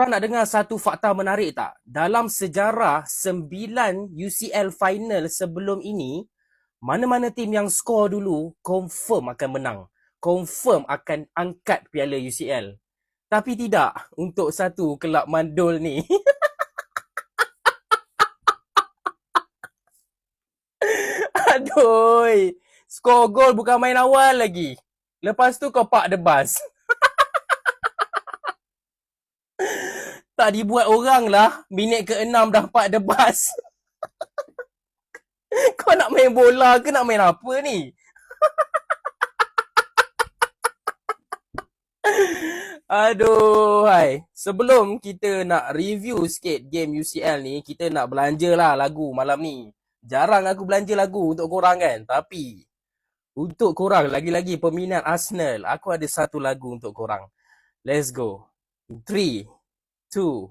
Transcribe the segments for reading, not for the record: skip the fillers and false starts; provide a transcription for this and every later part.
Korang nak dengar satu fakta menarik tak? Dalam sejarah 9 UCL final sebelum ini, mana-mana tim yang skor dulu confirm akan menang. Confirm akan angkat piala UCL. Tapi tidak untuk satu kelab mandul ni. Aduh. Skor gol bukan main awal lagi. Lepas tu kau park the bus. Tak dibuat orang lah. Minit ke-6 dah park the bus. Kau nak main bola ke nak main apa ni? Aduh, hai. Sebelum kita nak review sikit game UCL ni, kita nak belanja lah lagu malam ni. Jarang aku belanja lagu untuk korang kan. Tapi, untuk korang, lagi-lagi peminat Arsenal, aku ada satu lagu untuk korang. Let's go. 3, 2,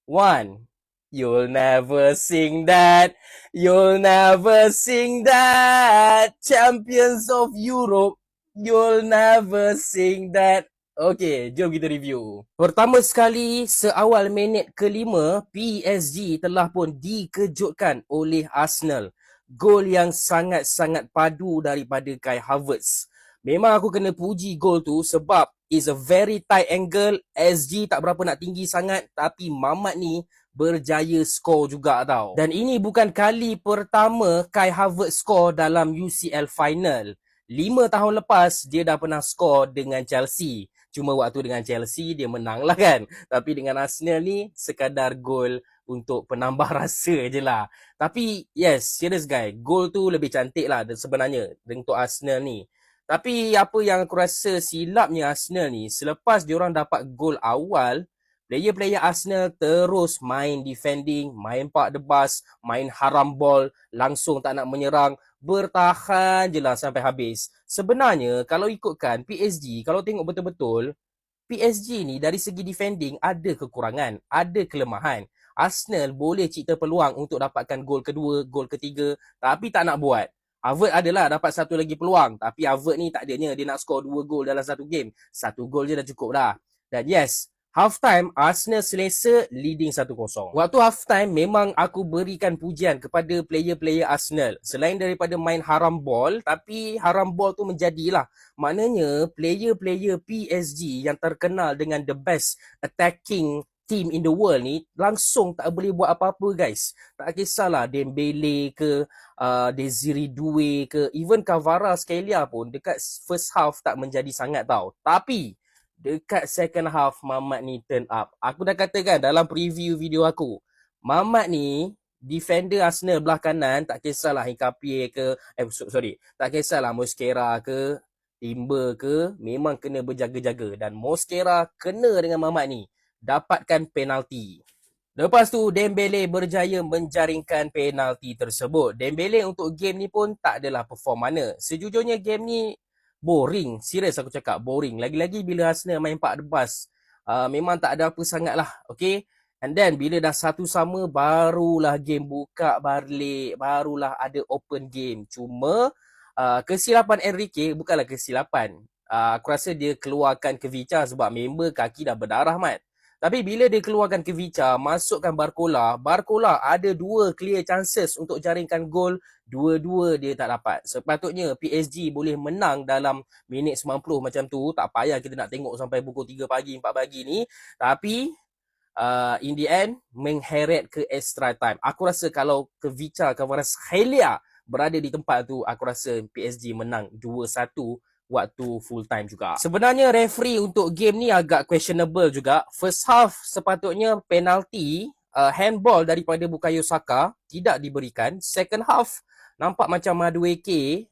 1. You'll never sing that. You'll never sing that. Champions of Europe. You'll never sing that. Okey, jom kita review. Pertama sekali, seawal minit ke-5, PSG telah pun dikejutkan oleh Arsenal. Gol yang sangat-sangat padu daripada Kai Havertz. Memang aku kena puji gol tu sebab it's a very tight angle. SG tak berapa nak tinggi sangat, tapi Mamat ni berjaya skor juga tau. Dan ini bukan kali pertama Kai Havertz skor dalam UCL final. 5 tahun lepas dia dah pernah skor dengan Chelsea. Cuma waktu dengan Chelsea dia menang lah kan. Tapi dengan Arsenal ni sekadar gol untuk penambah rasa je lah. Tapi yes, serious guys, gol tu lebih cantik lah sebenarnya untuk Arsenal ni. Tapi apa yang aku rasa silapnya Arsenal ni, selepas diorang dapat gol awal, player-player Arsenal terus main defending, main park the bus, main haram ball, langsung tak nak menyerang, bertahan je lah sampai habis. Sebenarnya kalau ikutkan PSG, kalau tengok betul-betul, PSG ni dari segi defending ada kekurangan, ada kelemahan. Arsenal boleh cipta peluang untuk dapatkan gol kedua, gol ketiga, tapi tak nak buat. Havertz adalah dapat satu lagi peluang, tapi Havertz ni tak adanya dia nak skor 2 gol dalam satu game. Satu gol je dah cukup dah. Dan yes, half time Arsenal selesa leading 1-0. Waktu half time memang aku berikan pujian kepada player-player Arsenal. Selain daripada main haram ball, tapi haram ball tu menjadilah. Maknanya player-player PSG yang terkenal dengan the best attacking team in the world ni langsung tak boleh buat apa-apa guys. Tak kisahlah Dembele ke, Desiree Doué ke, even Kvaratskhelia pun dekat first half tak menjadi sangat tau. Tapi dekat second half Mamat ni turn up. Aku dah katakan dalam preview video aku, Mamat ni defender Arsenal belah kanan, tak kisahlah Hincapié ke, tak kisahlah Mosquera ke, Timber ke, memang kena berjaga-jaga. Dan Mosquera kena dengan Mamat ni dapatkan penalti. Lepas tu Dembele berjaya menjaringkan penalti tersebut. Dembele untuk game ni pun tak adalah perform mana. Sejujurnya game ni boring. Serius aku cakap boring. Lagi-lagi bila Arsenal main park the bus. Memang tak ada apa sangat lah. Okay. And then bila dah 1-1 barulah game buka balik. Barulah ada open game. Cuma kesilapan Enrique bukanlah kesilapan. Aku rasa dia keluarkan Kvicha sebab member kaki dah berdarah mat. Tapi bila dia keluarkan Kvicha, masukkan Barcola ada 2 clear chances untuk jaringkan gol, dua-dua dia tak dapat. Sepatutnya PSG boleh menang dalam minit 90 macam tu, tak payah kita nak tengok sampai pukul 3 pagi, 4 pagi ni. Tapi in the end mengheret ke extra time. Aku rasa kalau Kvicha Kvaratskhelia berada di tempat tu, aku rasa PSG menang 2-1 waktu full time juga. Sebenarnya referee untuk game ni agak questionable juga. First half sepatutnya penalti handball daripada Bukayo Saka tidak diberikan. Second half nampak macam Madueke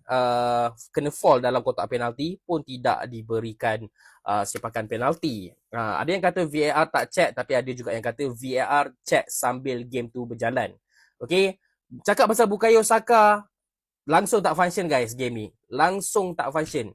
kena fall dalam kotak penalti pun tidak diberikan sepakan penalti. Ada yang kata VAR tak check, tapi ada juga yang kata VAR check sambil game tu berjalan. Okay, cakap pasal Bukayo Saka, langsung tak function guys game ni. Langsung tak function.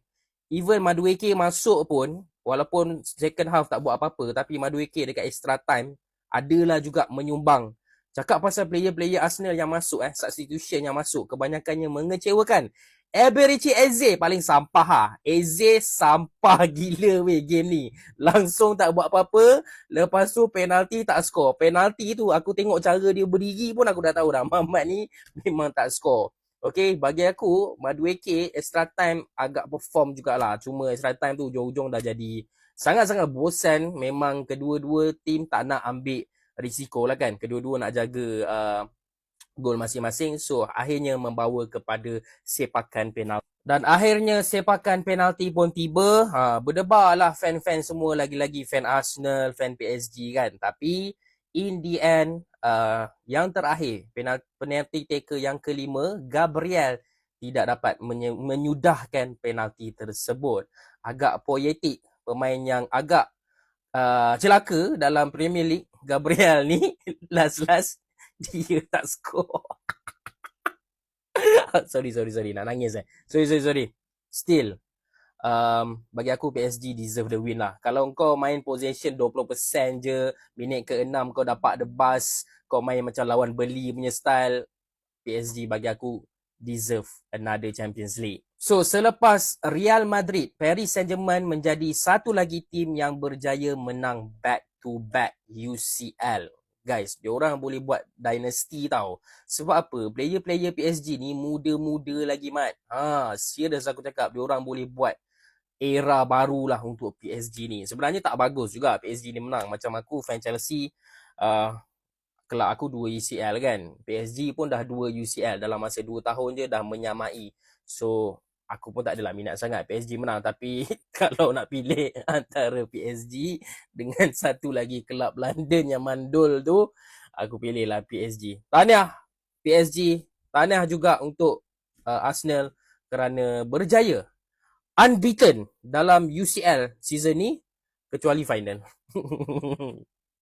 Even Madueke masuk pun, walaupun second half tak buat apa-apa, tapi Madueke dekat extra time adalah juga menyumbang. Cakap pasal player-player Arsenal yang masuk, substitution yang masuk, kebanyakannya mengecewakan. Eberechi Eze paling sampah ha. Eze sampah gila weh game ni. Langsung tak buat apa-apa. Lepas tu penalti tak skor. Penalti tu aku tengok cara dia berdiri pun aku dah tahu dah. Mamat ni memang tak skor. Okay, bagi aku Madueke extra time agak perform jugalah. Cuma extra time tu ujung-ujung dah jadi sangat-sangat bosan. Memang kedua-dua tim tak nak ambil risiko lah kan. Kedua-dua nak jaga gol masing-masing. So akhirnya membawa kepada sepakan penalti. Dan akhirnya sepakan penalti pun tiba. Berdebarlah fan-fan semua, lagi-lagi fan Arsenal, fan PSG kan. Tapi in the end, yang terakhir, penalti taker yang kelima, Gabriel tidak dapat menyudahkan penalti tersebut. Agak poetik, pemain yang agak celaka dalam Premier League, Gabriel ni last-last dia tak skor. sorry, nak nangis Sorry. Still, bagi aku PSG deserve the win lah. Kalau kau main possession 20% je, minit ke-6 kau dapat the bus, kau main macam lawan Burnley punya style, PSG bagi aku deserve another Champions League. So, selepas Real Madrid, Paris Saint-Germain menjadi satu lagi tim yang berjaya menang back-to-back UCL. Guys, diorang boleh buat dynasty tau. Sebab apa? Player-player PSG ni muda-muda lagi, Mat. Serius aku cakap, diorang boleh buat era barulah untuk PSG ni. Sebenarnya tak bagus juga PSG ni menang. Macam aku, fan Chelsea, kelab aku 2 UCL kan. PSG pun dah 2 UCL. Dalam masa 2 tahun je dah menyamai. So, aku pun tak adalah minat sangat PSG menang. Tapi kalau nak pilih antara PSG dengan satu lagi kelab London yang mandul tu, aku pilihlah PSG. Tahniah PSG. Tahniah juga untuk Arsenal kerana berjaya unbeaten dalam UCL season ni kecuali final.